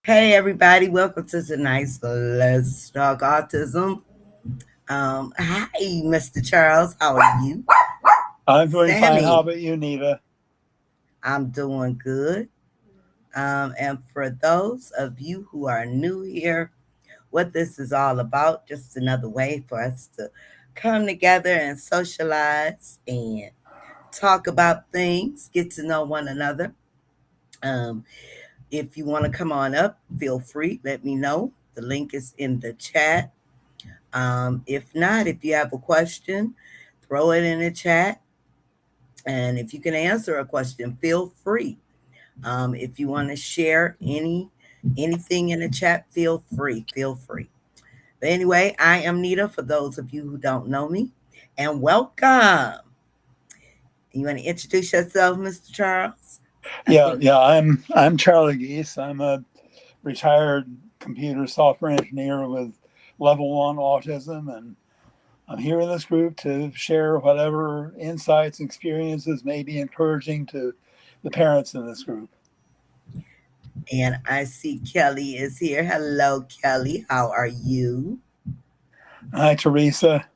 Hey everybody, welcome to tonight's Let's Talk Autism. Hi, Mr. Charles, how are you? I'm doing fine. How Sammy, about you, Nita? I'm doing good. And for those of you who are new here, what this is all about, just another way for us to come together and socialize and talk about things, get to know one another. Um, if you want to come on up, feel free, let me know. The link is in the chat. If not, if you have a question, throw it in the chat. And if you can answer a question, feel free. If you want to share anything in the chat, feel free. Feel free. But anyway, I am Nita for those of you who don't know me. And welcome. You want to introduce yourself, Mr. Charles? Yeah. I'm Charlie Geese. I'm a retired computer software engineer with level 1 autism, and I'm here in this group to share whatever insights, experiences may be encouraging to the parents in this group. And I see Kelly is here. Hello, Kelly. How are you? Hi, Teresa.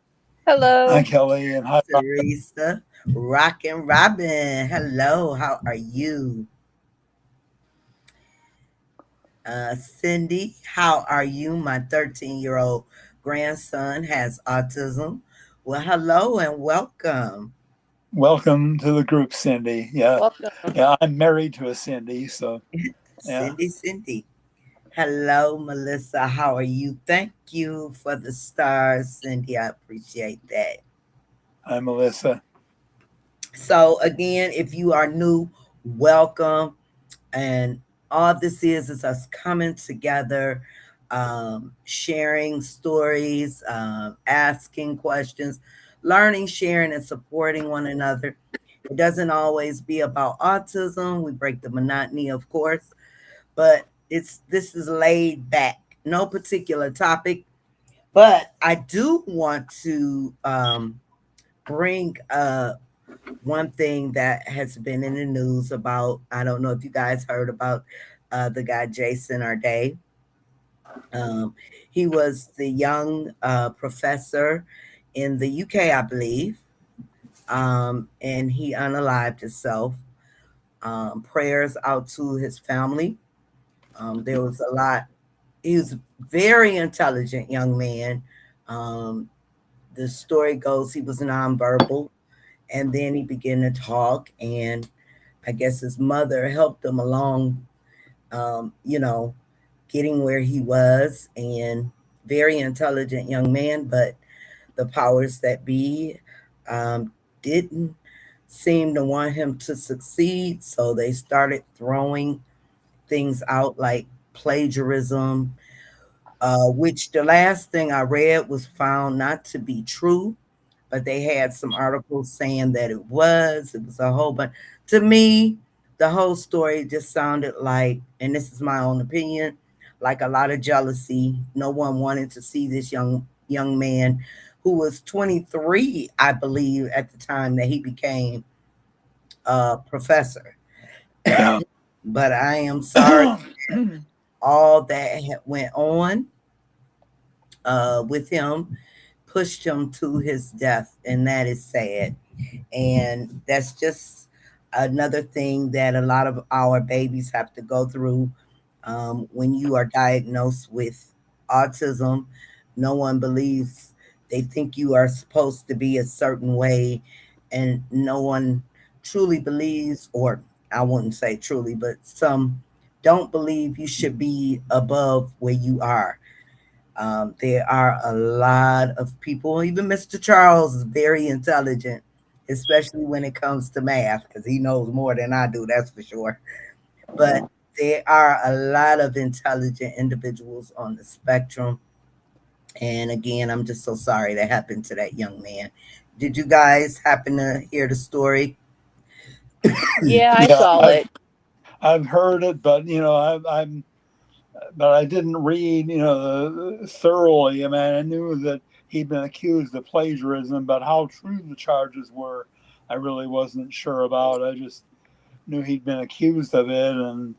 Hello. Hi, Kelly, and hi. Teresa. Rockin' Robin. Hello. How are you? Cindy, how are you? My 13-year-old grandson has autism. Well, hello and welcome. Welcome to the group, Cindy. Welcome. I'm married to a Cindy, so yeah. Cindy. Hello, Melissa. How are you? Thank you for the stars, Cindy. I appreciate that. Hi, Melissa. So, again, if you are new, welcome. And all this is us coming together, sharing stories, asking questions, learning, sharing, and supporting one another. It doesn't always be about autism. We break the monotony, of course, but this is laid back, no particular topic. But I do want to bring up one thing that has been in the news about, I don't know if you guys heard about the guy Jason Arday. He was the young professor in the UK, I believe, and he unalived himself. Prayers out to his family. There was a lot. He was a very intelligent young man. Um, the story goes he was nonverbal, and then he began to talk, and I guess his mother helped him along, you know, getting where he was, and very intelligent young man, but the powers that be didn't seem to want him to succeed, so they started throwing things out like plagiarism, which the last thing I read was found not to be true, but they had some articles saying that it was. It was a whole bunch. To me, the whole story just sounded like, and this is my own opinion, like a lot of jealousy. No one wanted to see this young man who was 23, I believe, at the time that he became a professor. Yeah. But I am sorry all that went on with him pushed him to his death, and that is sad. And that's just another thing that a lot of our babies have to go through when you are diagnosed with autism. No one believes, they think you are supposed to be a certain way, and no one truly believes, or I wouldn't say truly, but some don't believe you should be above where you are. There are a lot of people, even Mr. Charles is very intelligent, especially when it comes to math, because he knows more than I do, that's for sure. But there are a lot of intelligent individuals on the spectrum. And again, I'm just so sorry that happened to that young man. Did you guys happen to hear the story? Yeah, I Yeah. saw it. I've heard it, but but I didn't read, thoroughly. I mean, I knew that he'd been accused of plagiarism, but how true the charges were, I really wasn't sure about. I just knew he'd been accused of it, and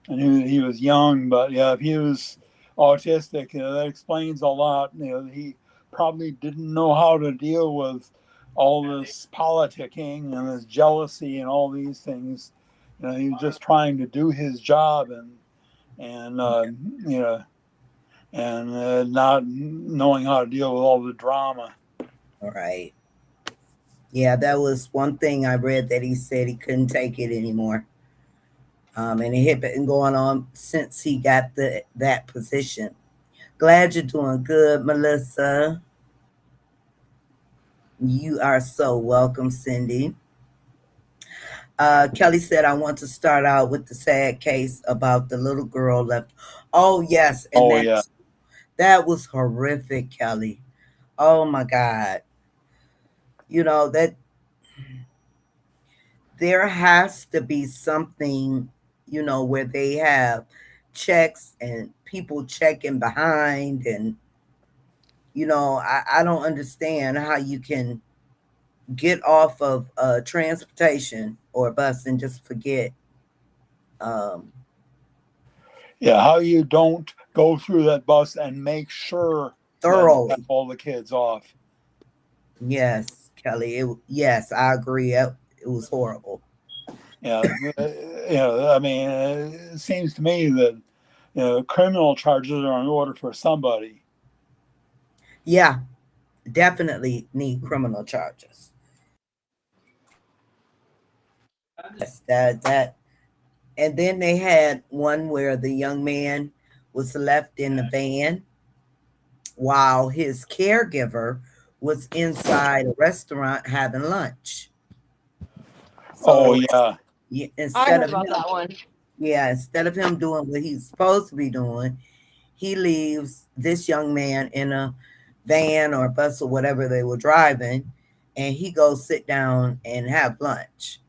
I knew that he was young. But yeah, if he was autistic, that explains a lot. He probably didn't know how to deal with all this politicking and this jealousy and all these things. He was just trying to do his job, and you know not knowing how to deal with all the drama. All right. Yeah, that was one thing I read, that he said he couldn't take it anymore. And it had been going on since he got that position. Glad you're doing good, Melissa. You are so welcome, Cindy. Kelly said, I want to start out with the sad case about the little girl left. Oh, yes. And Oh yeah, that was horrific, Kelly. Oh, my God. That there has to be something, where they have checks and people checking behind. And, I don't understand how you can get off of transportation or a bus and just forget um, yeah. How you don't go through that bus and make sure that you have thoroughly. all the kids off. Yes, Kelly. Yes, I agree. It was horrible. Yeah, I mean, it seems to me that criminal charges are in order for somebody. Yeah, definitely need criminal charges. Yes, that. And then they had one where the young man was left in the van while his caregiver was inside a restaurant having lunch. Oh So yeah, I instead heard of about him, that one. yeah, instead of him doing what he's supposed to be doing, he leaves this young man in a van or bus or whatever they were driving, and he goes sit down and have lunch.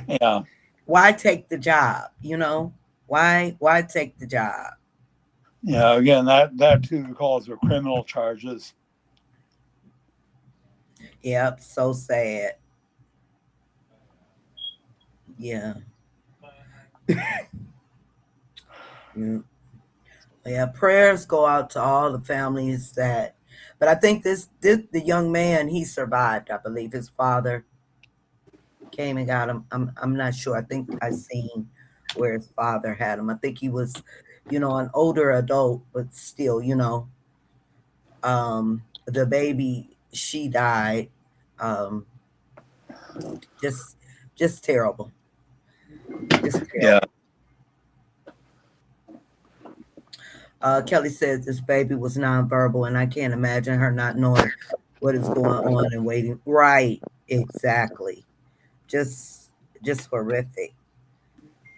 yeah, Why take the job? Why take the job? yeah. Again, that too calls for criminal charges. Yep, so sad. Yeah. Mm. Yeah, prayers go out to all the families that, but I think this the young man, he survived. I believe his father came and got him. I'm not sure. I think I seen where his father had him. I think he was, an older adult, but still, the baby, she died. Um, just just terrible. Just Yeah, terrible. Kelly says this baby was nonverbal, and I can't imagine her not knowing what is going on and waiting. Right, exactly. Just just horrific.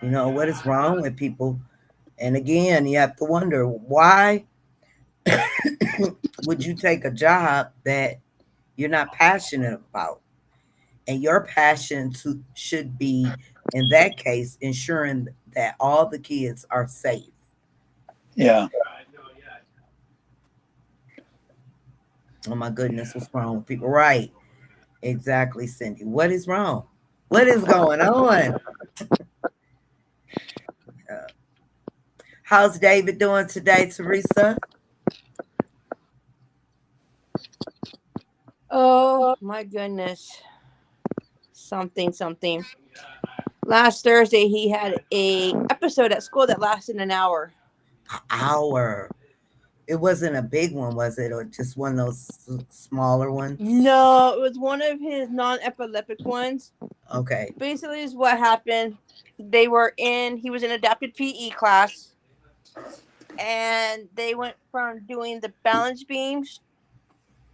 What is wrong with people? And again, you have to wonder, why would you take a job that you're not passionate about? And your passion should be, in that case, ensuring that all the kids are safe. Yeah. Oh my goodness, what's wrong with people? Right. Exactly, Cindy. What is wrong? What is going on? Uh, how's David doing today, Teresa? Oh my goodness. Something. Last Thursday he had a episode at school that lasted an hour. Hour. It wasn't a big one, was it? Or just one of those smaller ones? No, it was one of his non-epileptic ones. Okay. Basically is what happened. He was in adapted PE class, and they went from doing the balance beams.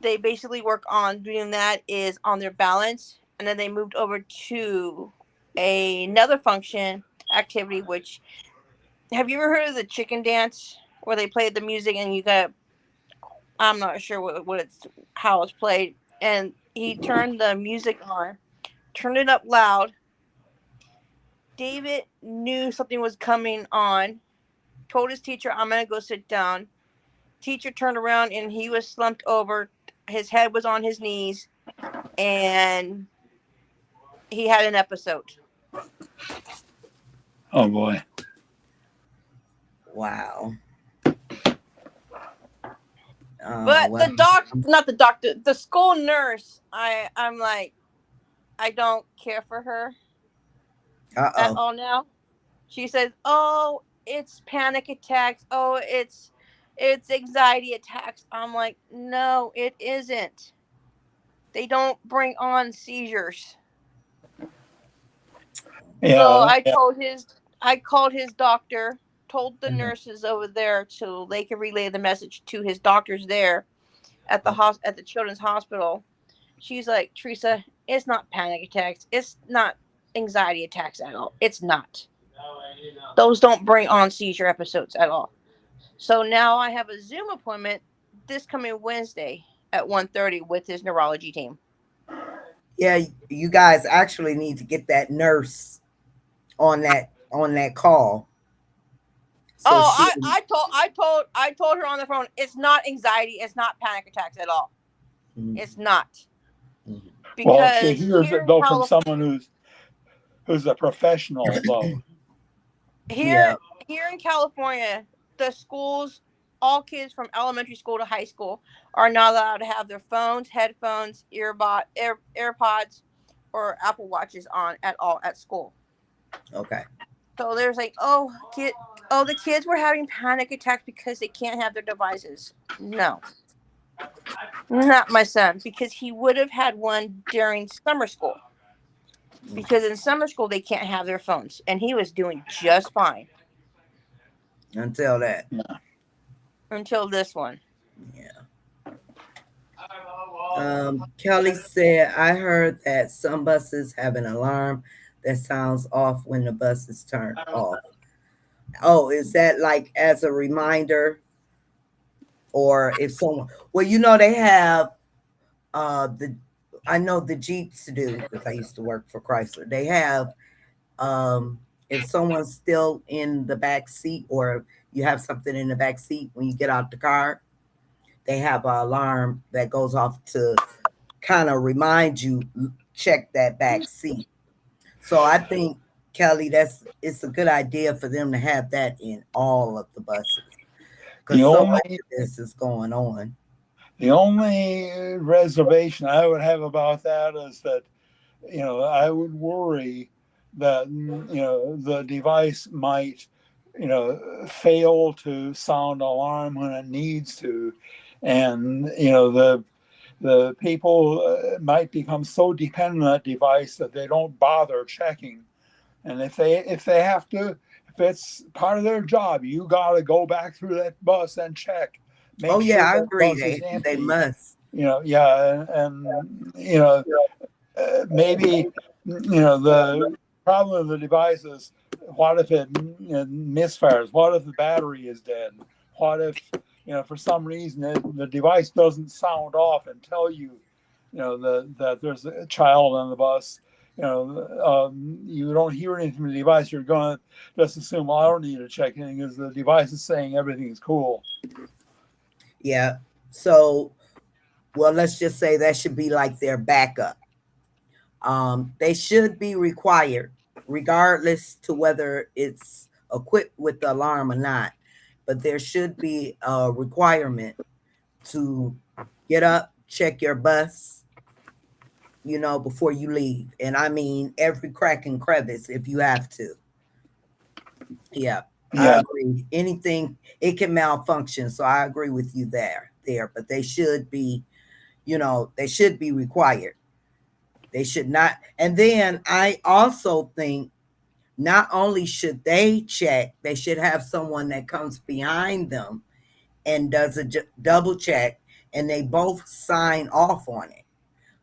They basically work on doing that is on their balance, and then they moved over to another function activity. Which, have you ever heard of the chicken dance, where they play the music and you got, I'm not sure what it's, how it's played, and he turned the music on, turned it up loud. David knew something was coming on, told his teacher, I'm gonna go sit down. Teacher turned around and he was slumped over, his head was on his knees, and he had an episode. Oh boy. Wow. But Well, not the doctor, the school nurse, I'm like, I don't care for her at uh-oh. all now. She says, "Oh, it's panic attacks. Oh, it's anxiety attacks." I'm like, "No, it isn't. They don't bring on seizures." So Yeah. Yeah. I called his doctor, told the nurses over there so they could relay the message to his doctors there at the at the children's hospital. She's like, "Teresa, it's not panic attacks. It's not anxiety attacks at all. It's not. Those don't bring on seizure episodes at all." So now I have a Zoom appointment this coming Wednesday at 1:30 with his neurology team. Yeah, you guys actually need to get that nurse on that call. So Oh, she I told her on the phone, it's not anxiety, it's not panic attacks at all. Mhm, It's not. mhm. Well, she Because hears it though from someone who's a professional though. here Yeah. here in California, the schools, all kids from elementary school to high school are not allowed to have their phones, headphones, AirPods, or Apple Watches on at all at school. Okay. So there's like, the kids were having panic attacks because they can't have their devices. No, not my son, because he would have had one during summer school. Because in summer school they can't have their phones, and he was doing just fine Until that. Yeah. until this one. Yeah. Kelly said, I heard that some buses have an alarm that sounds off when the bus is turned off. Oh, is that like as a reminder? Or if someone, well, they have the, I know the Jeeps do, because I used to work for Chrysler. They have, if someone's still in the back seat, or you have something in the back seat when you get out the car, they have an alarm that goes off to kind of remind you, check that back seat. So I think, Kelly, it's a good idea for them to have that in all of the buses, The because so much only of this is going on. the only reservation I would have about that is that I would worry that the device might fail to sound alarm when it needs to, and the people might become so dependent on that device that they don't bother checking. And if they have to, if it's part of their job, you got to go back through that bus and check, Oh make yeah, sure I that agree. bus is They empty. must. Yeah, and maybe the problem of the device is, what if it misfires? What if the battery is dead? What if for some reason the device doesn't sound off and tell you that there's a child on the bus? you don't hear anything from the device, you're going to just assume, well, I don't need to check anything because the device is saying everything's cool. Yeah. So, well, let's just say that should be like their backup. They should be required, regardless to whether it's equipped with the alarm or not. But there should be a requirement to get up, check your bus, before you leave. And I mean every crack and crevice if you have to. Yeah, I Yeah, agree. Anything it can malfunction, so I agree with you there. But they should be required. They should not. And then I also think not only should they check, they should have someone that comes behind them and does a double check, and they both sign off on it.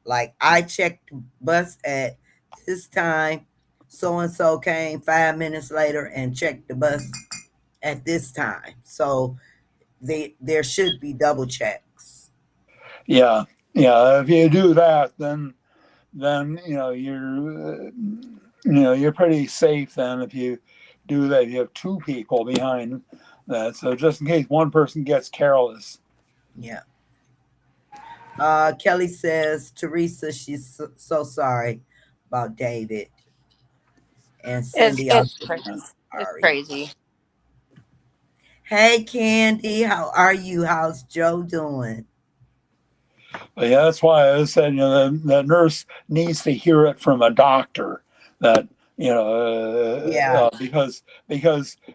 Like, I checked the bus at this time, so and so came 5 minutes later and checked the bus at this time. So there should be double checks. yeah, yeah. If you do that, then you're pretty safe. Then if you do that, you have two people behind that, so just in case one person gets careless. Yeah. Kelly says, Teresa, she's so sorry about David. And It's Cindy it's also cra- says it's sorry. crazy. Hey, Candy, how are you? How's Joe doing? But yeah, that's why I said, the nurse needs to hear it from a doctor that, Yeah. because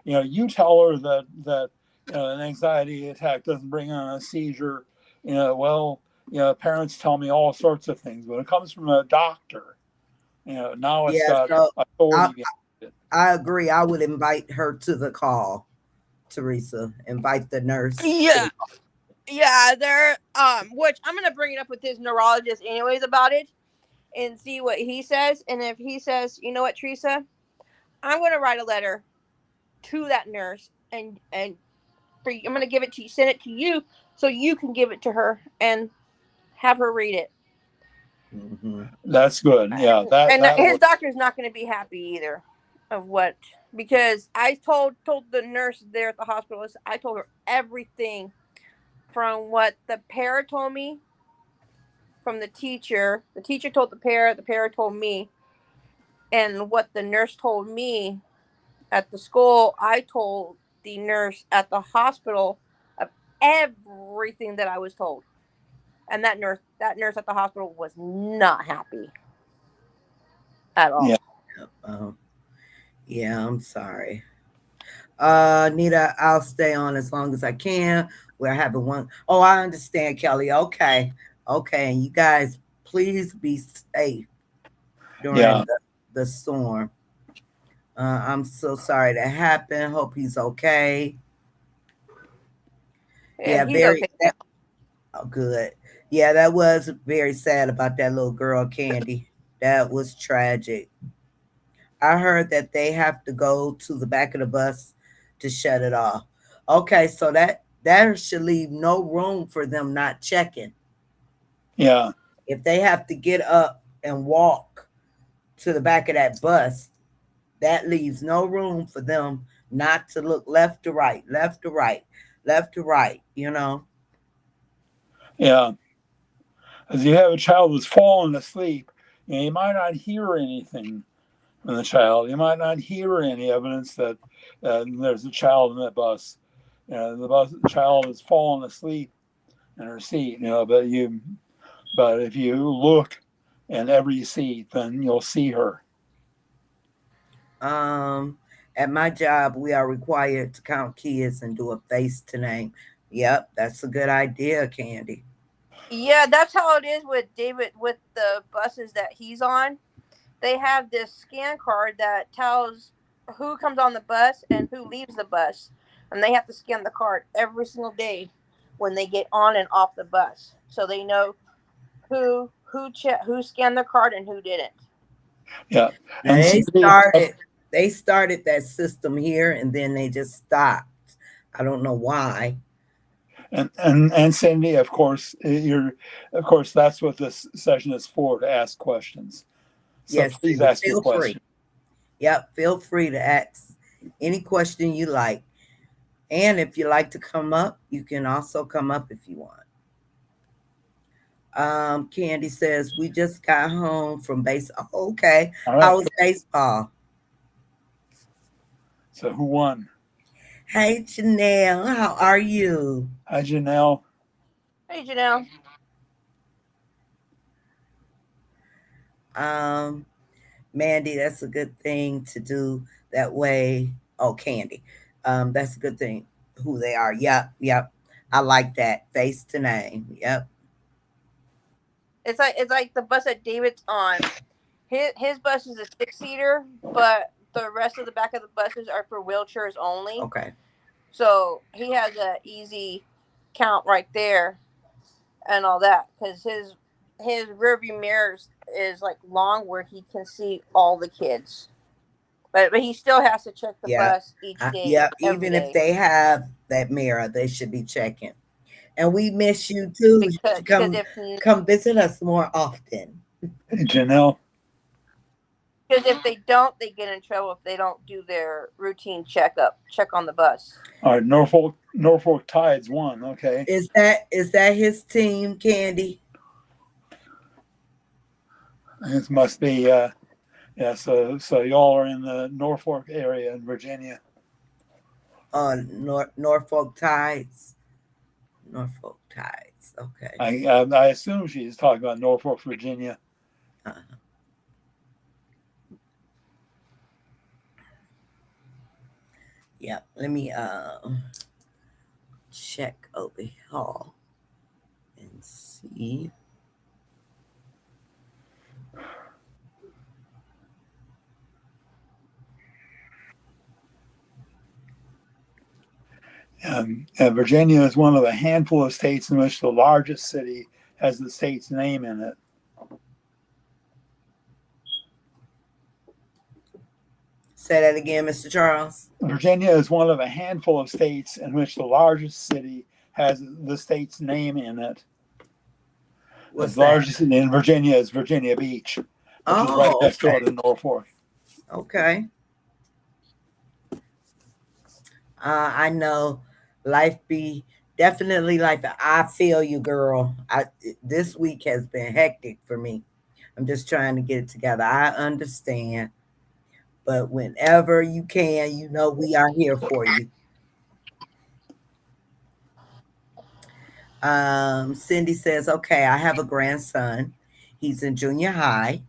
you tell her that an anxiety attack doesn't bring on a seizure. Well, parents tell me all sorts of things. When it comes from a doctor, now it's Yeah. got So I, authority behind it. I agree. I would invite her to the call, Teresa. Invite the nurse to Yeah, the call. yeah. Which I'm gonna bring it up with his neurologist anyways about it and see what he says. And if he says, you know what, Teresa, I'm gonna write a letter to that nurse and I'm gonna give it to you, send it to you, so you can give it to her and have her read it. Mm-hmm. That's good. Yeah, And that his works. doctor's not going to be happy either of what, because I told the nurse there at the hospital, I told her everything from what the para told me, from the teacher told the para told me, and what the nurse told me at the school. I told the nurse at the hospital of everything that I was told, and that nurse at the hospital was not happy at Yeah, all. Oh, yeah, I'm sorry. Nita, I'll stay on as long as I can. We're having one. Oh, I understand, Kelly. Okay. Okay. And you guys, please be safe during yeah, the storm. I'm so sorry that happened. Hope he's okay. Yeah, Yeah, he's okay now. oh, good. Yeah, that was very sad about that little girl, Candy. That was tragic. I heard that they have to go to the back of the bus to shut it off. Okay, so that should leave no room for them not checking. yeah, If they have to get up and walk to the back of that bus, that leaves no room for them not to look left to right, left to right, left to right. yeah. As you have a child that's fallen asleep, you might not hear anything from the child. You might not hear any evidence that there's a child in that bus. The child has fallen asleep in her seat. But if you look in every seat, then you'll see her. Um, at my job, we are required to count kids and do a face to name. Yep, that's a good idea, Candy. Yeah, that's how it is with David with the buses that he's on. They have this scan card that tells who comes on the bus and who leaves the bus, and they have to scan the card every single day when they get on and off the bus, so they know who scanned their card and who didn't. Yeah, Now and Cindy, they started that system here and then they just stopped. I don't know why. and Cindy, of course, that's what this session is for, to ask questions. So Yes, please Cindy, ask your feel free. question. Yep, feel free to ask any question you like. And if you like to come up, you can also come up if you want. Candy says, we just got home from baseball. Oh, okay. All How right. was baseball? So who won? Hey, Janelle, how are you? Hi, Janelle. Hey, Janelle. Um, Mandy, that's a good thing to do that way. Oh, Candy. That's a good thing. Who they are. Yep, yep. I like that. Face to name. Yep. It's like the bus that David's on. His bus is a 6-seater, but the rest of the back of the buses are for wheelchairs only. Okay. So he has a easy count right there and all that because his rearview mirrors is like long where he can see all the kids. But he still has to check the Yeah. bus each day, Yep. every Even if day, they have that mirror, they should be checking. And we miss you too. You should because come visit us more often. Hey, Janelle. if they don't, they get in trouble if they don't do their routine check on the bus. All right, Norfolk Tides won. Okay. Is that his team, Candy? It must be. Yeah. So y'all are in the Norfolk area in Virginia. Norfolk Tides. Norfolk Tides. Okay. I assume she's talking about Norfolk, Virginia. Uh, yeah. Let me check over here and see. Virginia is one of a handful of states in which the largest city has the state's name in it. Say that again, Mr. Charles. Virginia is one of a handful of states in which the largest city has the state's name in it. The What's that? largest city in Virginia is Virginia Beach, which is right Oh, next door okay. to Norfolk. Okay. I know life be definitely life. I feel you, girl. This week has been hectic for me. I'm just trying to get it together. I understand, but whenever you can, we are here for you. Cindy says, "Okay, I have a grandson. He's in junior high.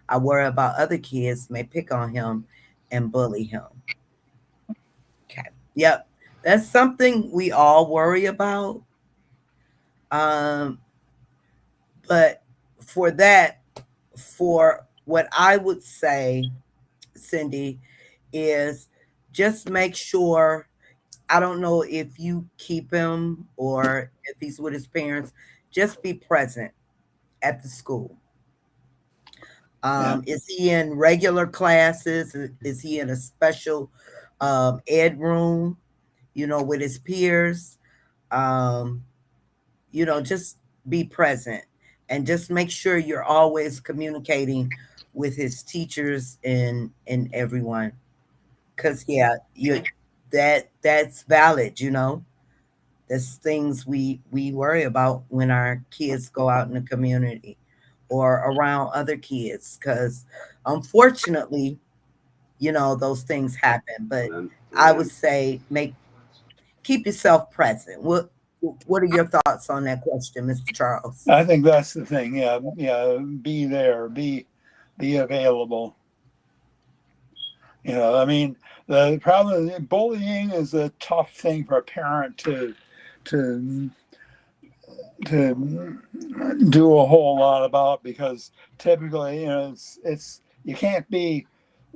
I worry about other kids may pick on him and bully him." Okay. Yep. That's something we all worry about. Um, but for that, for what I would say, Cindy, is just make sure. I don't know if you keep him or if he's with his parents, just be present at the school. Yeah. Is he in regular classes? Is he in a special ed room, with his peers? Um, just be present and just make sure you're always communicating with his teachers and everyone. Cause yeah, that's valid. There's things we worry about when our kids go out in the community or around other kids. Cause unfortunately, those things happen. But I would say keep yourself present. What are your thoughts on that question, Mr. Charles? I think that's the thing. Yeah, yeah. Be there. Be available. I mean, the problem bullying is a tough thing for a parent to to do a whole lot about because typically, it's you can't be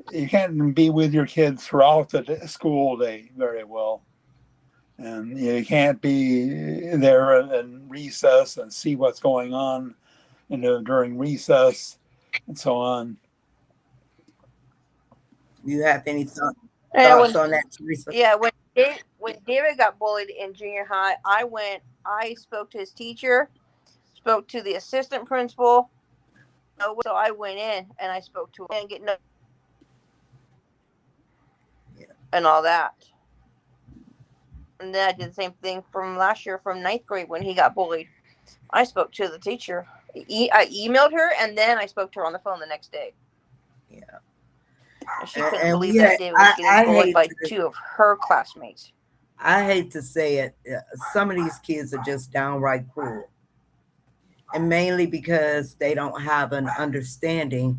with your kids throughout the school day very well. And you can't be there in recess and see what's going on, during recess and so on. Do you have any And thoughts on that, Teresa? when David got bullied in junior high, I spoke to his teacher, spoke to the assistant principal, So I went in and I spoke to him and get no Yeah. and all that. And then I did the same thing from last year from ninth grade when he got bullied. I spoke to the teacher. I emailed her and then I spoke to her on the phone the next day. Yeah. And she couldn't And believe we that had, David was getting I bullied hate by to two of her classmates. I hate to say it, some of these kids are just downright cruel. And mainly because they don't have an understanding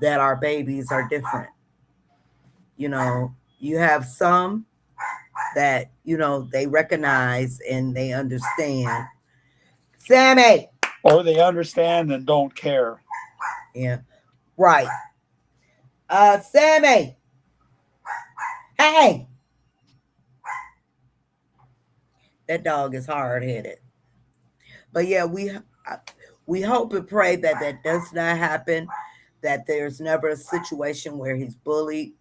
that our babies are different. You know, you have some that, they recognize and they understand. Sammy! Or they understand and don't care. Yeah, right. Sammy! Hey! That dog is hard headed. But yeah, we hope and pray that that does not happen, that there's never a situation where he's bullied.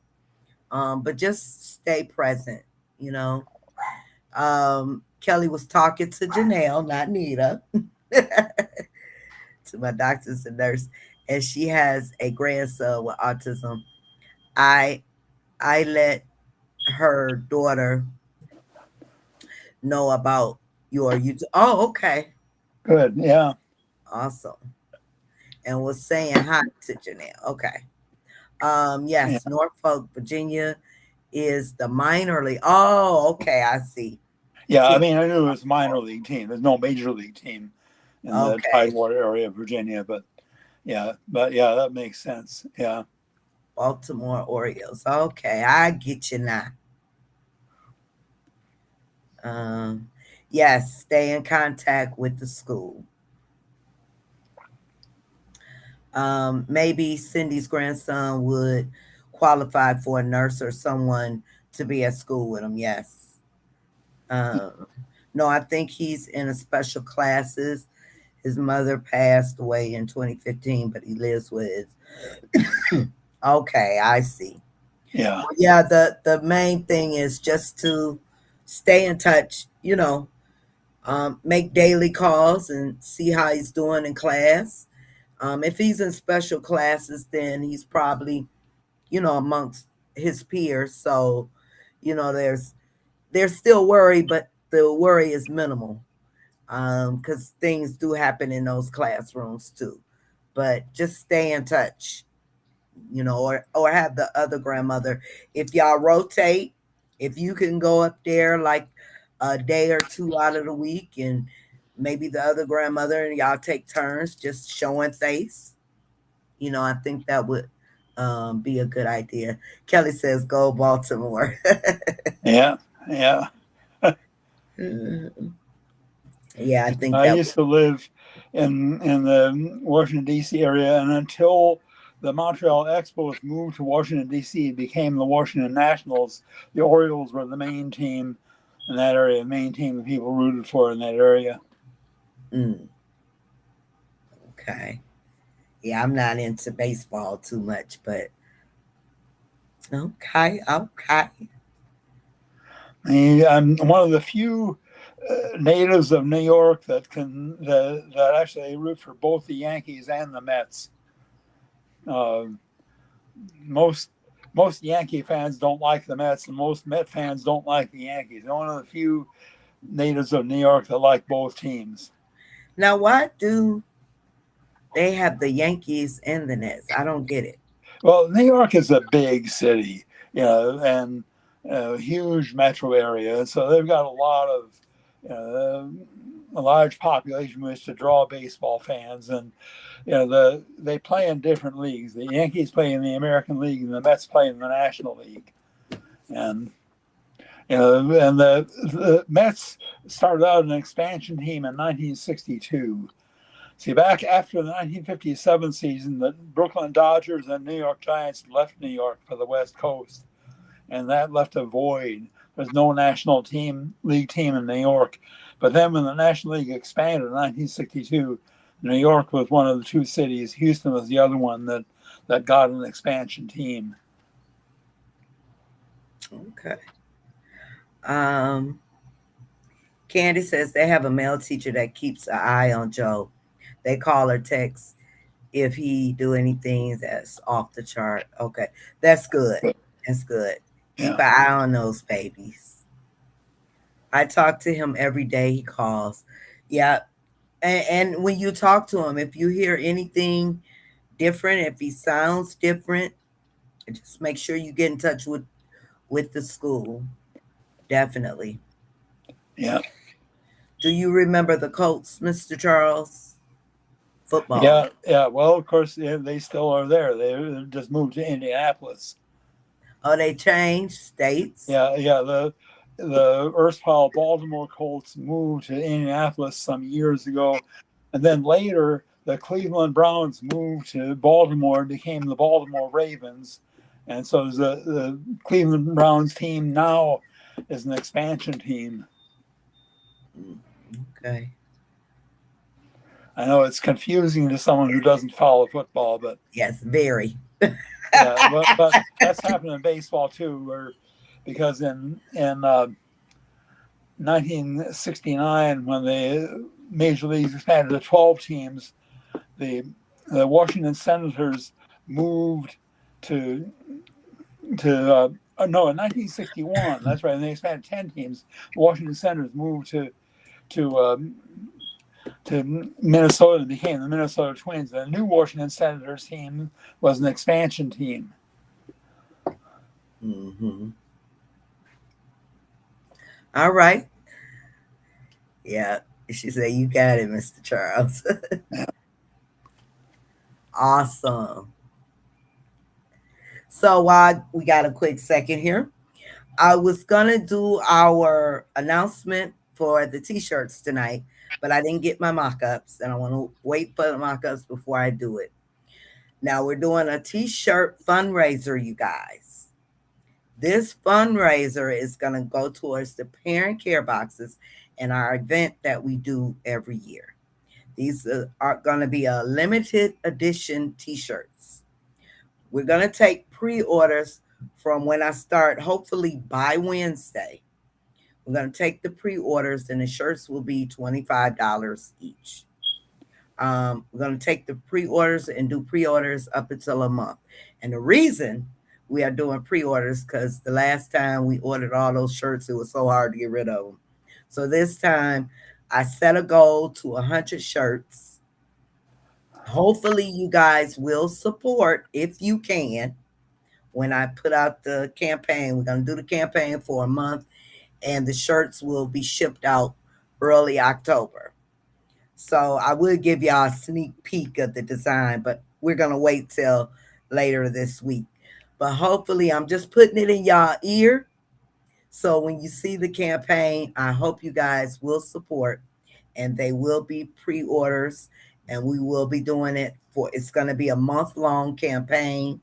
But just stay present, you know. Kelly was talking to Janelle, not Nita, to my doctors and nurse, and she has a grandson with autism. I I let her daughter know about your YouTube. Oh, okay, Good. Yeah. awesome. And was saying hi to Janelle. Okay. Yeah. Yes, Norfolk, Virginia is the minor league. Oh, okay, I see. Yeah. I See, mean, I knew it was a minor league team. There's no major league team in the okay, Tidewater area of Virginia, but yeah, that makes sense. Yeah. Baltimore Orioles. Okay, I get you now. Um, yes, stay in contact with the school. Maybe Cindy's grandson would qualify for a nurse or someone to be at school with him. Yes. Um, no, I think he's in a special classes. His mother passed away in 2015, but he lives with his. Okay, I see. Yeah. Well, yeah, the main thing is just to stay in touch. Make daily calls and see how he's doing in class. If he's in special classes, then he's probably, amongst his peers. So, there's still worry, but the worry is minimal because things do happen in those classrooms too. But just stay in touch, or have the other grandmother. If y'all rotate, if you can go up there like a day or two out of the week, and maybe the other grandmother and y'all take turns just showing face, I think that would be a good idea. Kelly says, "Go Baltimore." Yeah. Yeah. Yeah, I think I that used to live in the Washington D.C. area, and until the Montreal Expos moved to Washington D.C. and became the Washington Nationals, the Orioles were the main team in that area, the main team that people rooted for in that area. would. Okay. Yeah, I'm not into baseball too much, but okay, okay. I'm one of the few natives of New York that actually root for both the Yankees and the Mets. Uh, most most Yankee fans don't like the Mets, and most Met fans don't like the Yankees. I'm one of the few natives of New York that like both teams. Now, why do they have the Yankees and the Nets? I don't get it. Well, New York is a big city, and a huge metro area, so they've got a large population which to draw baseball fans, and they play in different leagues. The Yankees play in the American League, and the Mets play in the National League, and and the Mets started out an expansion team in 1962. See, back after the 1957 season, the Brooklyn Dodgers and New York Giants left New York for the West Coast, and that left a void. There's no national league team in New York. But then when the National League expanded in 1962, New York was one of the two cities. Houston was the other one that got an expansion team. Okay. Um, Candy says they have a male teacher that keeps an eye on Joe. They call her text. if he do anything that's off the chart. Okay, that's good. That's good. Keep Yeah, an eye on those babies. I talk to him every day. He calls. Yeah, and when you talk to him, if you hear anything different, if he sounds different, just make sure you get in touch with the school. Definitely. yeah, Do you remember the Colts, Mr. Charles? Football. yeah. Well, of course, they still are there. They just moved to Indianapolis. Oh, they changed states. Yeah. The erstwhile Baltimore Colts moved to Indianapolis some years ago, and then later the Cleveland Browns moved to Baltimore and became the Baltimore Ravens. And so the Cleveland Browns team now is an expansion team. Mm, okay. I know it's confusing to someone who doesn't follow football, but Yes, very. yeah, but that's happened in baseball too, where because in 1969, when the major leagues expanded to 12 teams, the the Washington Senators moved to no, in 1961. That's right, and they expanded 10 teams. The Washington Senators moved to to Minnesota and became the Minnesota Twins. The new Washington Senators team was an expansion team. Hmm. All right. Yeah. She said, "You got it, Mr. Charles." Awesome. So while we got a quick second here, I was gonna do our announcement for the t-shirts tonight, but I didn't get my mock-ups, and I want to wait for the mock-ups before I do it. Now we're doing a t-shirt fundraiser, you guys. This fundraiser is going to go towards the parent care boxes and our event that we do every year. These are going to be a limited edition t-shirts. We're going to take pre-orders from when I start, hopefully by Wednesday. We're going to take the pre-orders, and the shirts will be $25 each. We're going to take the pre-orders and do pre-orders up until a month. And the reason we are doing pre-orders because the last time we ordered all those shirts, it was so hard to get rid of them. So this time, I set a goal to 100 shirts. Hopefully, you guys will support if you can. When I put out the campaign, we're going to do the campaign for a month, and the shirts will be shipped out early October. So I will give y'all a sneak peek of the design, but we're gonna wait till later this week. But hopefully, I'm just putting it in y'all ear. So when you see the campaign, I hope you guys will support, and they will be pre-orders, and we will be doing it for. It's gonna be a month-long campaign,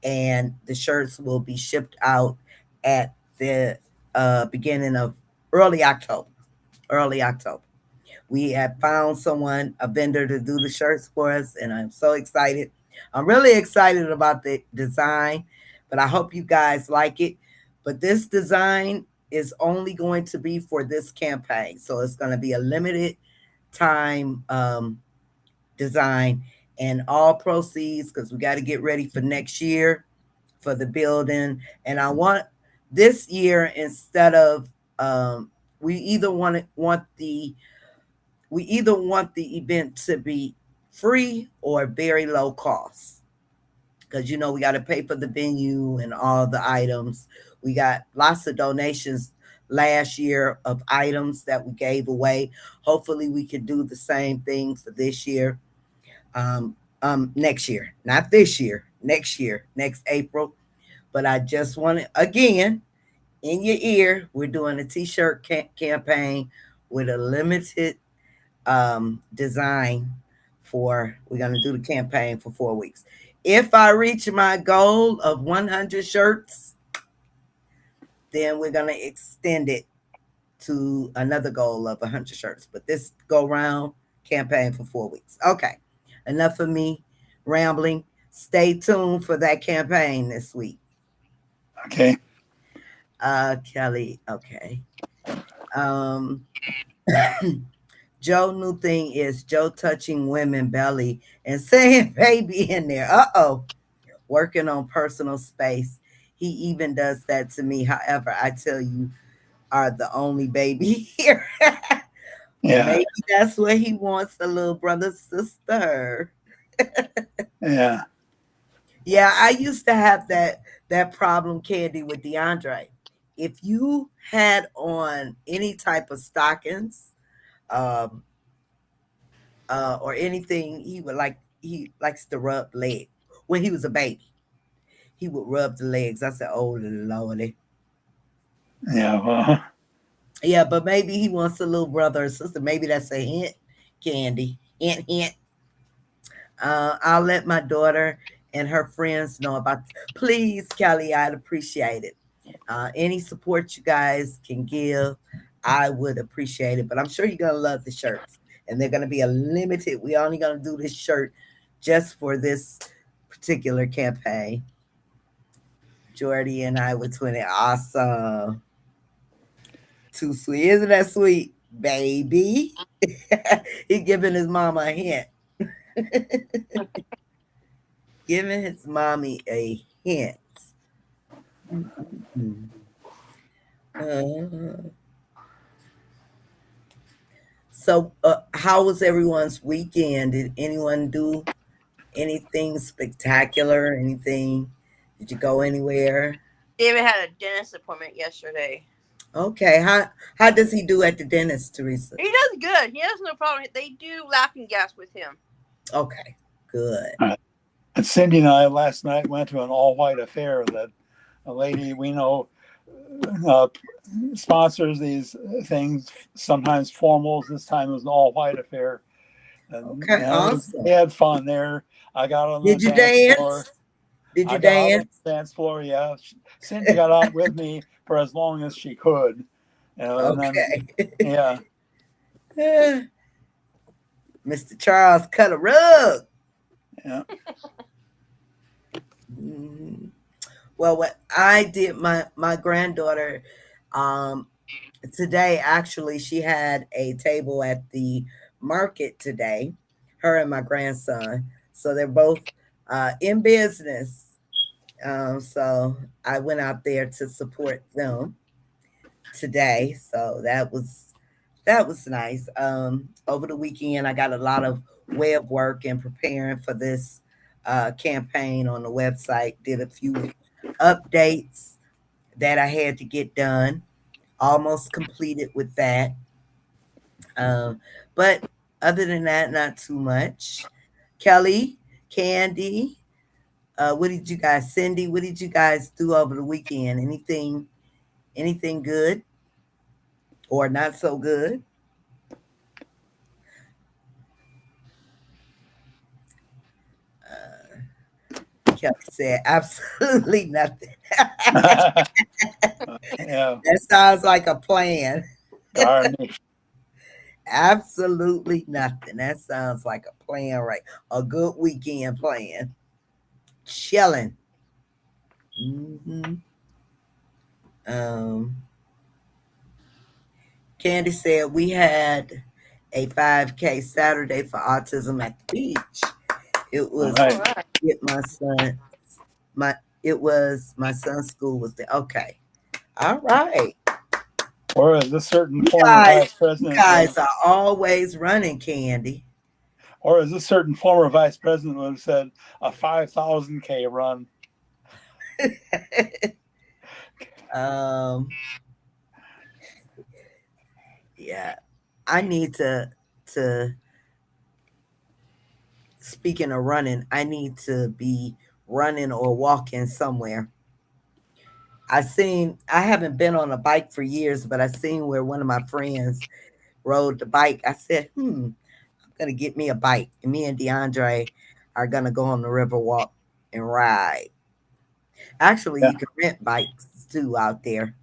and the shirts will be shipped out at the beginning of early October. Early October. We have found someone, a vendor, to do the shirts for us, and I'm so excited. I'm really excited about the design, but I hope you guys like it. But this design is only going to be for this campaign, so it's going to be a limited time design, and all proceeds, because we got to get ready for next year for the building. And I want this year, instead of we either want the event to be free or very low cost, because we got to pay for the venue and all the items. We got lots of donations last year of items that we gave away. Hopefully we can do the same thing for this year. Next year, not this year, next year, next April. But I just want to, again, in your ear, we're doing a t-shirt campaign with a limited design for. We're going to do the campaign for 4 weeks. If I reach my goal of 100 shirts, then we're going to extend it to another goal of 100 shirts. But this go round campaign for 4 weeks. Okay, enough of me rambling. Stay tuned for that campaign this week. Okay. Kelly, okay. Um, Joe new thing is Joe touching women belly and saying baby in there. Uh-oh. Working on personal space. He even does that to me. However, I tell you, are the only baby here. Yeah, Maybe that's what he wants, a little brother sister. yeah, Yeah, I used to have that problem, Candy, with DeAndre. If you had on any type of stockings, um, or anything, he likes to rub leg. When he was a baby, he would rub the legs. I said, "Oh lordy." yeah. Well, Yeah, but maybe he wants a little brother or sister. Maybe that's a hint, Candy. Hint, hint. I'll let my daughter and her friends know about. Please, Kelly, I'd appreciate it. Any support you guys can give, I would appreciate it. But I'm sure you're gonna love the shirts, and they're gonna be a limited. We're only gonna do this shirt just for this particular campaign. Jordy and I were twinning. Awesome. Too sweet. Isn't that sweet, baby? He giving his mama a hint. Giving his mommy a hint. Mm-mm-mm. Uh, so, how was everyone's weekend? Did anyone do anything spectacular? Anything? Did you go anywhere? David had a dentist appointment yesterday. Okay. How does he do at the dentist, Teresa? He does good. He has no problem. They do laughing gas with him. Okay. Good. and Cindy and I last night went to an all-white affair that a lady we know uh, sponsors these things, sometimes formals. This time it was an all-white affair. And Okay. we Awesome. had fun there. I got on the Did you dance floor. dance? Did you I got out on dance? the dance floor. Yeah, Cindy got out with me for as long as she could, and then Okay. yeah, Mr. Charles cut a rug. yeah. Mhm. Well, what I did, my granddaughter, um, today actually, she had a table at the market today. Her and my grandson, so they're both in business. So I went out there to support them today. So that was nice. Over the weekend, I got a lot of web work and preparing for this campaign on the website. Did a few updates that I had to get done. Almost completed with that. Um, but other than that, not too much. Kelly, Candy, what did you guys, Cindy? What did you guys do over the weekend? Anything good or not so good? Kelly said, absolutely nothing. Yeah, That sounds like a plan. darn me. Absolutely nothing. That sounds like a plan, right? A good weekend plan. Chilling. Hmm. Um, Candy said we had a 5K Saturday for autism at the beach. It All was All right. right. with my son. My it was my son's school was there. Okay. All right. Or as a certain You former guys, vice you president would, guys are always running, Candy. or as a certain former vice president would have said, a 5,000K run. um, yeah. I need to speaking of running, I need to be running or walking somewhere. I haven't been on a bike for years, but I seen where one of my friends rode the bike. I said, I'm gonna get me a bike. And me and DeAndre are gonna go on the river walk and ride. Actually, Yeah, you can rent bikes too out there.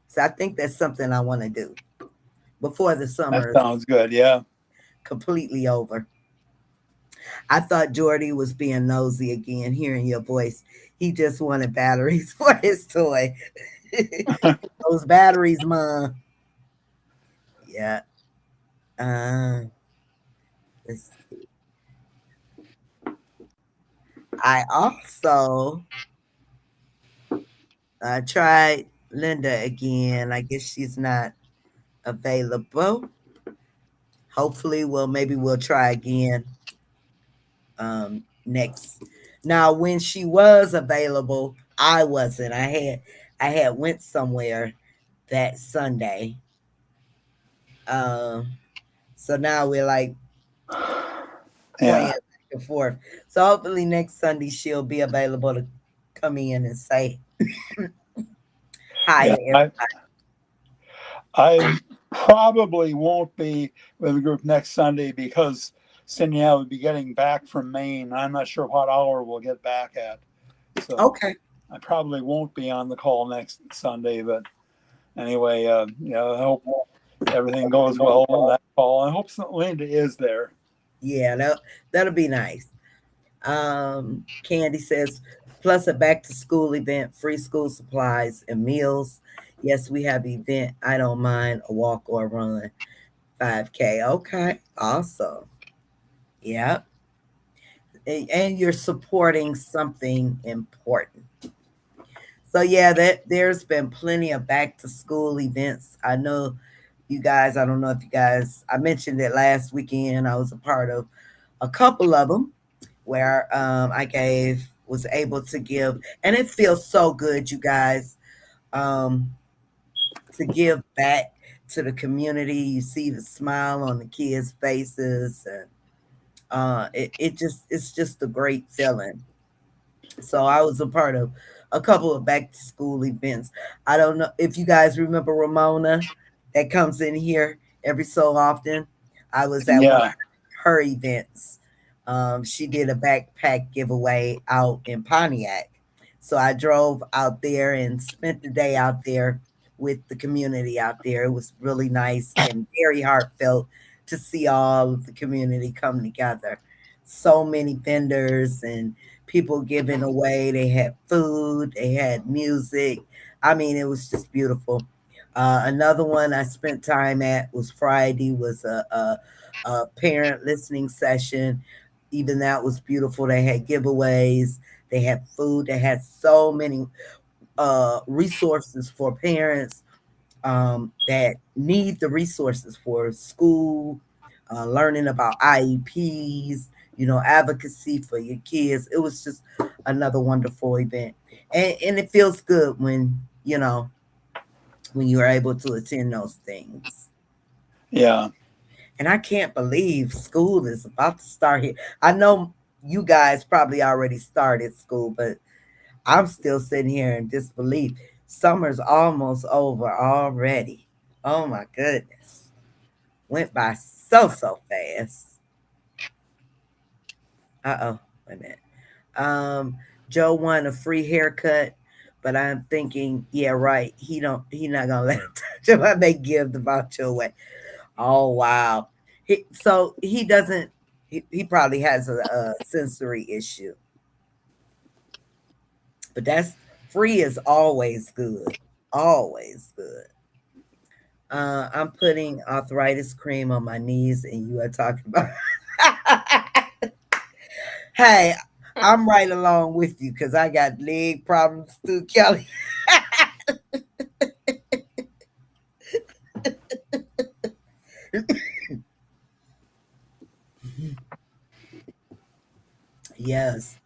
So I think that's something I want to do before the that summer is sounds good. Yeah. completely over. I thought Jordy was being nosy again, hearing your voice. He just wanted batteries for his toy. Those batteries, Mom. Yeah. Uh, let's see. I also tried Linda again. I guess she's not available. Hopefully, maybe we'll try again next. Now, when she was available, I wasn't. I had went somewhere that Sunday. Um, so now we're like playing Yeah, back and forth. So hopefully next Sunday she'll be available to come in and say hi yeah. to everybody. I probably won't be with the group next Sunday because Cindy and I will be getting back from Maine. I'm not sure what hour we'll get back at, so Okay. I probably won't be on the call next Sunday. But anyway, I hope everything goes well on that call. I hope Linda is there. Yeah, that'll be nice. Candy says, plus a back to school event, free school supplies and meals. Yes, we have event. I don't mind a walk or a run. 5K. Okay. Awesome. Yep. And you're supporting something important. So yeah, there's been plenty of back to school events. I know you guys, I don't know if you guys, I mentioned it last weekend. I was a part of a couple of them where was able to give, and it feels so good, you guys, um, to give back to the community. You see the smile on the kids' faces, and it's just a great feeling. So I was a part of a couple of back to school events. I don't know if you guys remember Ramona that comes in here every so often. I was at one of Yeah, her events. She did a backpack giveaway out in Pontiac. So I drove out there and spent the day out there with the community out there. It was really nice and very heartfelt to see all of the community come together. So many vendors and people giving away. They had food, they had music. I mean, it was just beautiful. Another one I spent time at was Friday, was a parent listening session. Even that was beautiful. They had giveaways, they had food, they had so many resources for parents that need the resources for school, learning about IEPs, advocacy for your kids. It was just another wonderful event. And it feels good when you're able to attend those things. yeah, And I can't believe school is about to start here. I know you guys probably already started school, but I'm still sitting here in disbelief. Summer's almost over already. Oh my goodness. Went by so fast. Uh-oh. Wait a minute. Um, Joe won a free haircut, but I'm thinking, yeah, right. He not gonna let him touch him. I may give the voucher away. Oh wow. He doesn't he probably has a sensory issue. But that's free is always good. Always good. I'm putting arthritis cream on my knees, and you are talking about. Hey, I'm right along with you because I got leg problems too, Kelly. Yes.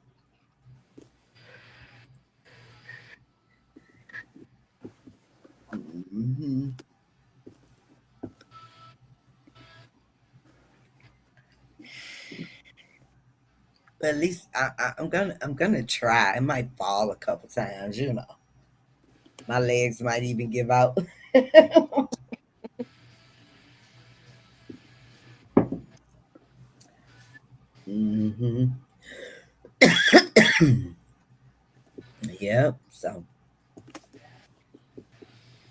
Hmm. But at least I'm gonna try. I might fall a couple times. My legs might even give out. Hmm. Yep. So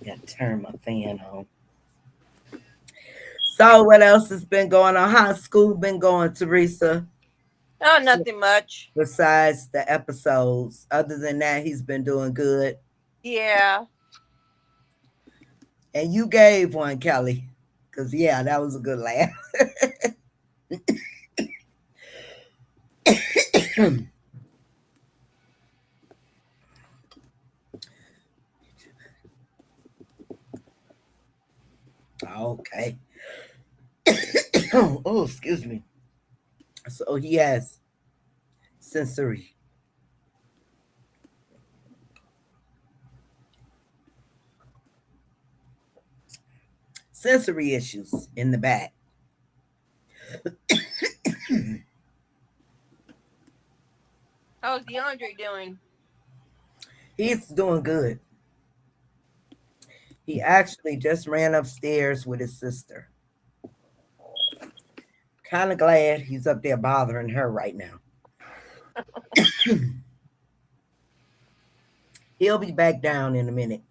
gotta turn my fan on. So what else has been going on? How's school been going, Teresa? Oh, nothing much. Besides the episodes, other than that, he's been doing good. Yeah. And you gave one, Kelly. Cause yeah, that was a good laugh. Okay. Oh, excuse me. So he has sensory sensory issues in the back. How's DeAndre doing? He's doing good. He actually just ran upstairs with his sister. Kind of glad he's up there bothering her right now. He'll be back down in a minute,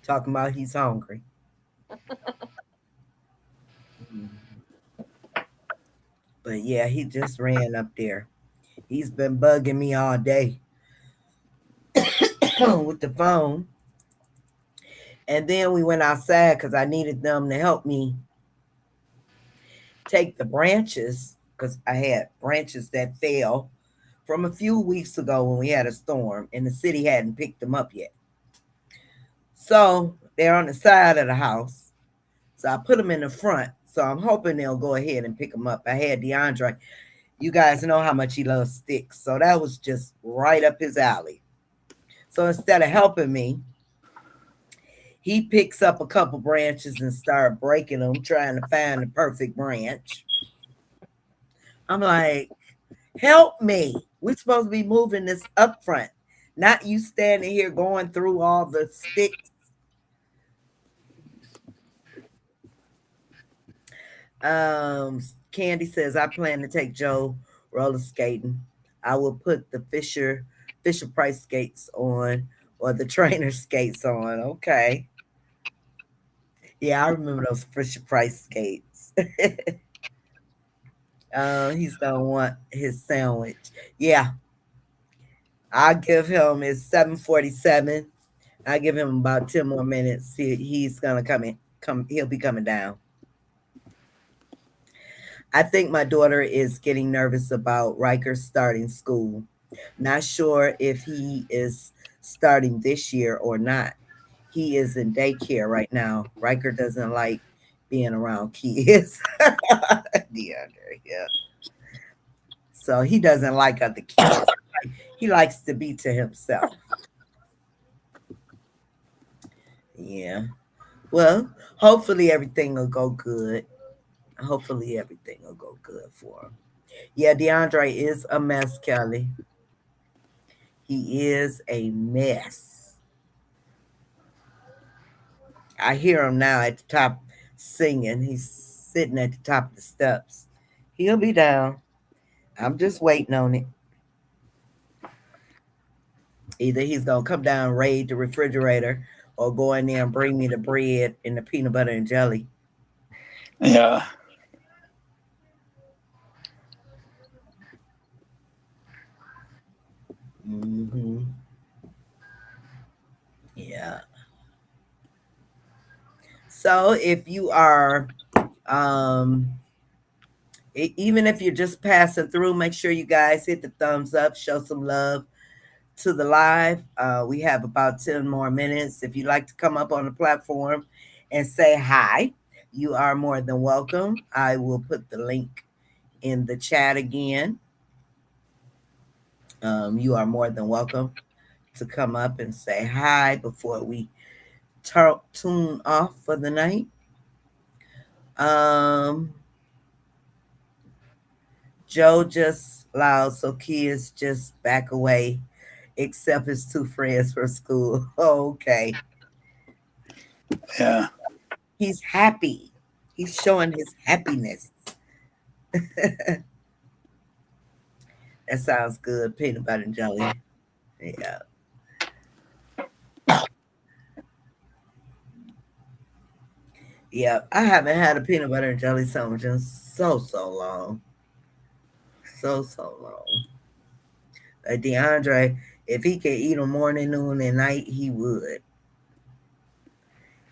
talking about he's hungry. But yeah, he just ran up there. He's been bugging me all day with the phone. And then we went outside because I needed them to help me take the branches because I had branches that fell from a few weeks ago when we had a storm and the city hadn't picked them up yet. So they're on the side of the house. So I put them in the front. So I'm hoping they'll go ahead and pick them up. I had DeAndre. You guys know how much he loves sticks. So that was just right up his alley. So instead of helping me, he picks up a couple branches and start breaking them, trying to find the perfect branch. I'm like, help me. We're supposed to be moving this up front, not you standing here going through all the sticks. Candy says, I plan to take Joe roller skating. I will put the Fisher Price skates on or the trainer skates on. Okay. Yeah, I remember those Fisher Price skates. He's gonna want his sandwich. Yeah, I'll give him his 7:47. I give him about 10 more minutes. He's gonna come in. He'll be coming down. I think my daughter is getting nervous about Riker starting school. Not sure if he is starting this year or not. He is in daycare right now. Riker doesn't like being around kids. DeAndre, yeah. So he doesn't like other kids. He likes to be to himself. Yeah. Well, hopefully everything will go good. Hopefully everything will go good for him. Yeah, DeAndre is a mess, Kelly. He is a mess. I hear him now at the top singing. He's sitting at the top of the steps. He'll be down. I'm just waiting on it. Either he's gonna come down, raid the refrigerator, or go in there and bring me the bread and the peanut butter and jelly. Yeah. Hmm. Yeah. So if you are, um, even if you're just passing through, make sure you guys hit the thumbs up, show some love to the live. We have about 10 more minutes. If you'd like to come up on the platform and say hi, you are more than welcome. I will put the link in the chat again. You are more than welcome to come up and say hi before we tune off for the night. Um, Joe just loud, so kids just back away, except his two friends from school. Okay. Yeah. He's happy. He's showing his happiness. That sounds good. Peanut butter and jelly. Yeah. Yeah. I haven't had a peanut butter and jelly sandwich in so long. So long. DeAndre, if he could eat them morning, noon, and night, he would.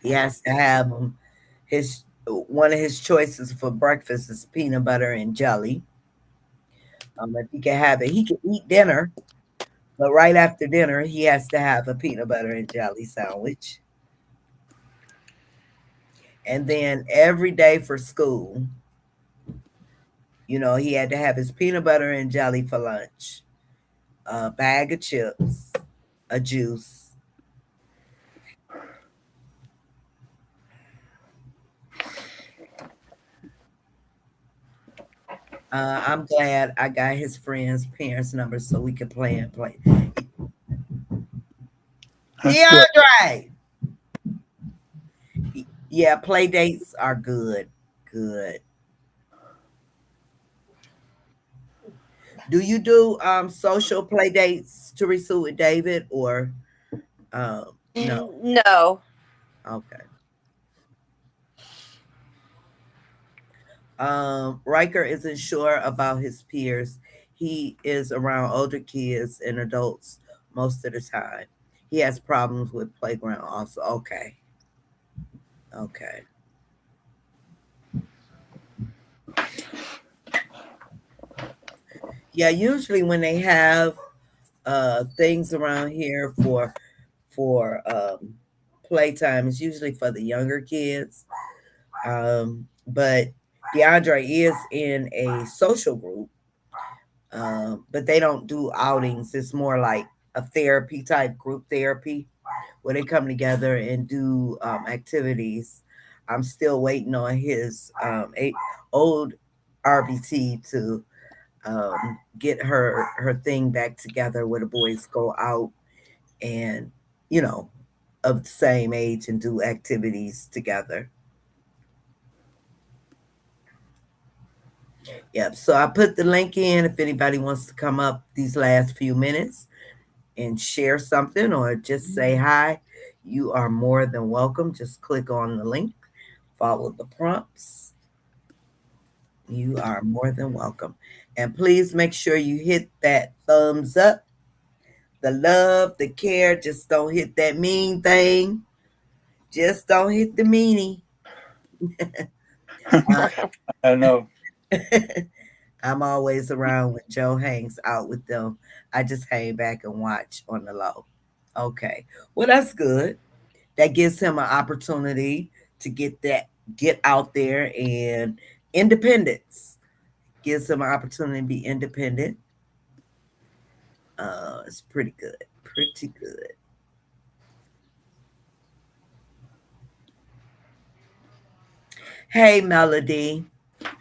He has to have them. His one of his choices for breakfast is peanut butter and jelly. If he can have it, he can eat dinner, but right after dinner, he has to have a peanut butter and jelly sandwich. And then every day for school, he had to have his peanut butter and jelly for lunch, a bag of chips, a juice. I'm glad I got his friends' parents' numbers so we could play and play. That's good. DeAndre, yeah, play dates are good. Good. Do you do social play dates, Teresa, with David, or no? No. Okay. Riker isn't sure about his peers. He is around older kids and adults most of the time. He has problems with playground also. Okay. Okay. Yeah, usually when they have things around here for playtime, it's usually for the younger kids. But DeAndre is in a social group, but they don't do outings. It's more like a therapy type group therapy where they come together and do activities. I'm still waiting on his old RBT to get her thing back together where the boys go out and you know of the same age and do activities together. Yep. So I put the link in if anybody wants to come up these last few minutes and share something or just say hi. You are more than welcome. Just click on the link, follow the prompts. You are more than welcome. And please make sure you hit that thumbs up, the love, the care. Just don't hit that mean thing. Just don't hit the meanie. I know. I'm always around when Joe hangs out with them. I just hang back and watch on the low. Okay. Well, that's good. That gives him an opportunity to get out there and independence. Gives him an opportunity to be independent. It's pretty good. Pretty good. Hey, Melody.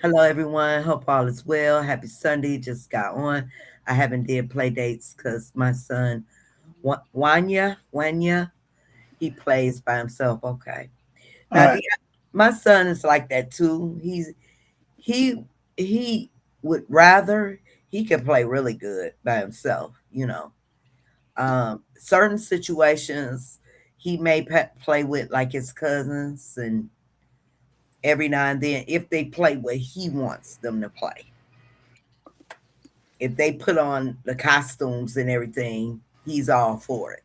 Hello, everyone. Hope all is well. Happy Sunday. Just got on. I haven't did play dates because my son, Wanya, he plays by himself. Okay. All Now, right. my son is like that too. He he would rather he can play really good by himself. Certain situations he may play with like his cousins and every now and then if they play what he wants them to play. If they put on the costumes and everything, he's all for it.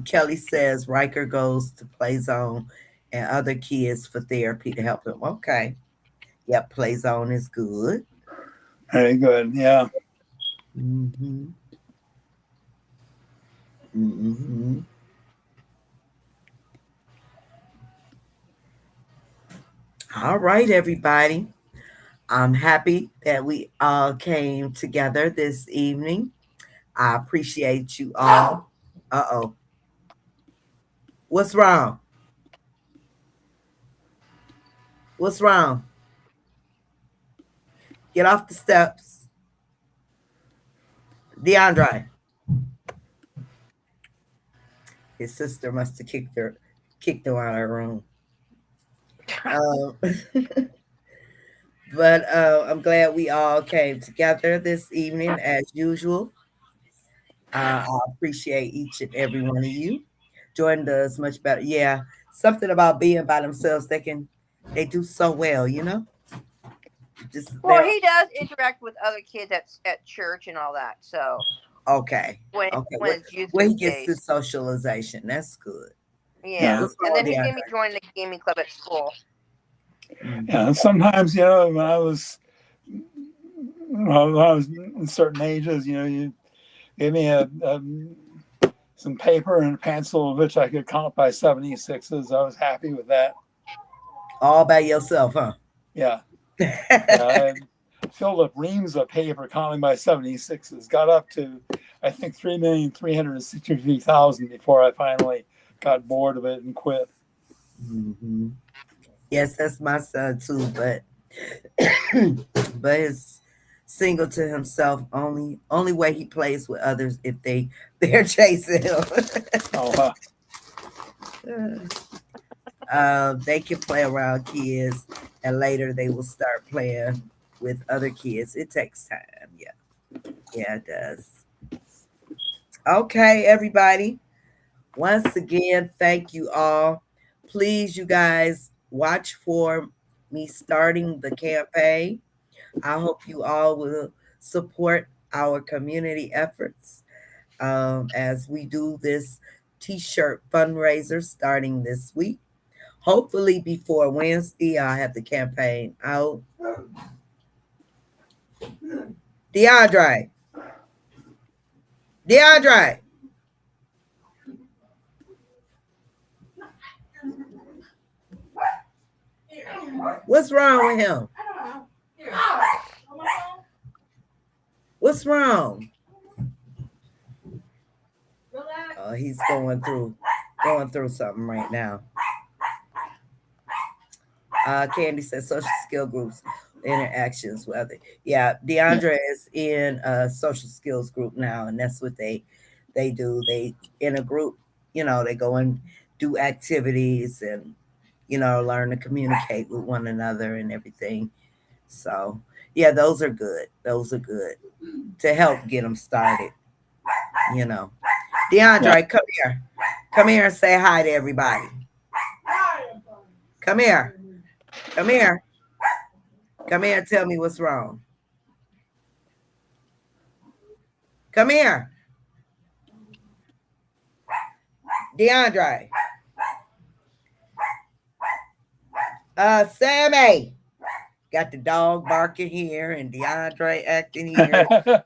Kelly says Riker goes to play zone and other kids for therapy to help him. Okay. Yep, play zone is good. Very good. Yeah. Mm-hmm. Mm-hmm. All right, everybody. I'm happy that we all came together this evening. I appreciate you all. Uh oh. What's wrong? What's wrong? Get off the steps. DeAndre. His sister must have kicked her out of her room. Um, but I'm glad we all came together this evening as usual. I appreciate each and every one of you. Jordan does much better. Yeah, something about being by themselves. They do so well. Just Well, they're he does interact with other kids at church and all that. So. Okay. when Okay. when it's youth Where he group gets his days. socialization. That's good. Yeah, Yeah. What's and wrong, then he DeAndre? made me join the gaming club at school. Mm-hmm. Yeah. And sometimes, when I was in certain ages, you gave me some paper and a pencil, which I could count by 76s. I was happy with that. All by yourself, huh? Yeah. Yeah. I filled up reams of paper counting by 76s, got up to, I think, 3,363,000 before I finally got bored of it and quit. Hmm. Yes, that's my son too, but but his single to himself. Only way he plays with others if they're chasing him. Oh, They can play around kids, and later they will start playing with other kids. It takes time. Yeah, yeah, it does. Okay, everybody. Once again, thank you all. Please, you guys, watch for me starting the campaign. I hope you all will support our community efforts as we do this t-shirt fundraiser starting this week. Hopefully before Wednesday, I'll have the campaign out. DeAndre, DeAndre, what's wrong with him? What's wrong? Oh, he's going through something right now. Candy says social skill groups, interactions with other. Yeah, yeah. DeAndre is in a social skills group now, and that's what they do. They in a group, they go and do activities and learn to communicate with one another and everything. So yeah, those are good. Those are good to help get them started. You know, Yeah. DeAndre, come here and say hi to everybody. Come here, come here, come here and tell me what's wrong. Come here, DeAndre. Sammy. Got the dog barking here and DeAndre acting here.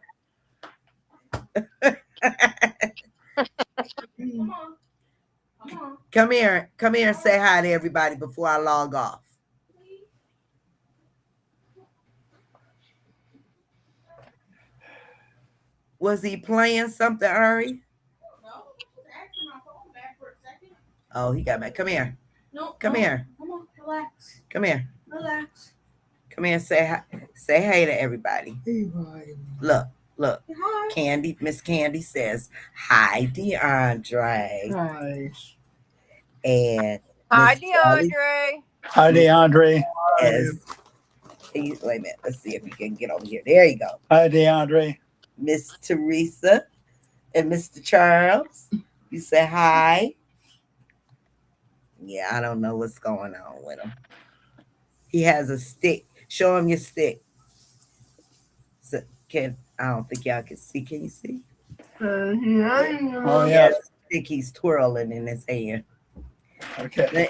Come here and say hi to everybody before I log off. Was he playing something, Ari? Oh, he got back. Come here. Come here. Come here. Come here and say hi. Say hey to everybody. Look, look. Candy, Miss Candy says, hi, DeAndre. And Hi, Miss Sally DeAndre. Hi, DeAndre. says, wait a minute. Let's see if we can get over here. There you go. Hi, DeAndre. Miss Teresa and Mr. Charles. You say hi. Yeah, I don't know what's going on with him. He has a stick. Show him your stick. So, I don't think y'all can see. Can you see? Oh, He yeah. has a stick he's twirling in his hand. Okay.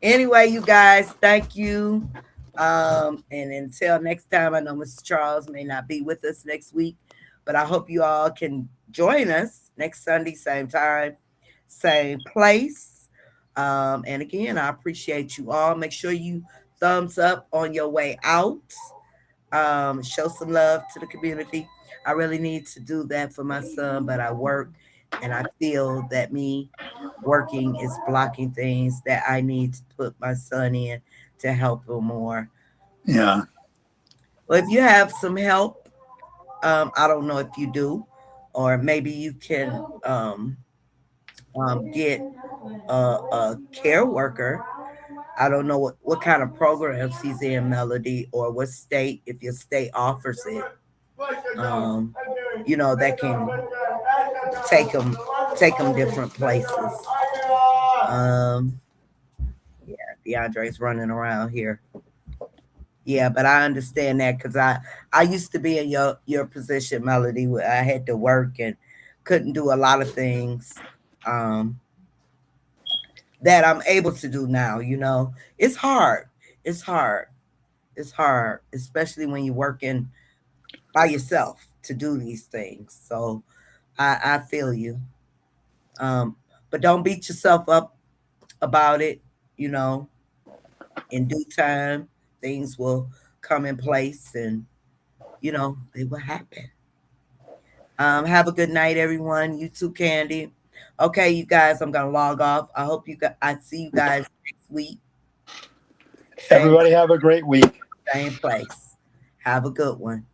Anyway, you guys, thank you. And until next time, I know Mr. Charles may not be with us next week, but I hope you all can join us next Sunday, same time, same place. And again, I appreciate you all. Make sure you thumbs up on your way out. Show some love to the community. I really need to do that for my son, but I work and I feel that me working is blocking things that I need to put my son in to help him more. Yeah. Well, if you have some help, I don't know if you do, or maybe you can get a care worker. I don't know what kind of programs he's in, Melody, or what state, if your state offers it. Um, that can take them take them different places. Um, yeah, DeAndre's running around here. Yeah, but I understand that because I used to be in your position, Melody, where I had to work and couldn't do a lot of things um, that I'm able to do now. It's hard. It's hard. It's hard, especially when you're working by yourself to do these things. So I feel you. Um, but don't beat yourself up about it. You know, in due time, things will come in place, and they will happen. Have a good night, everyone. You too, Candy. Okay, you guys, I'm gonna log off. I hope I see you guys next week. Same Everybody have a great week. same place. Have a good one.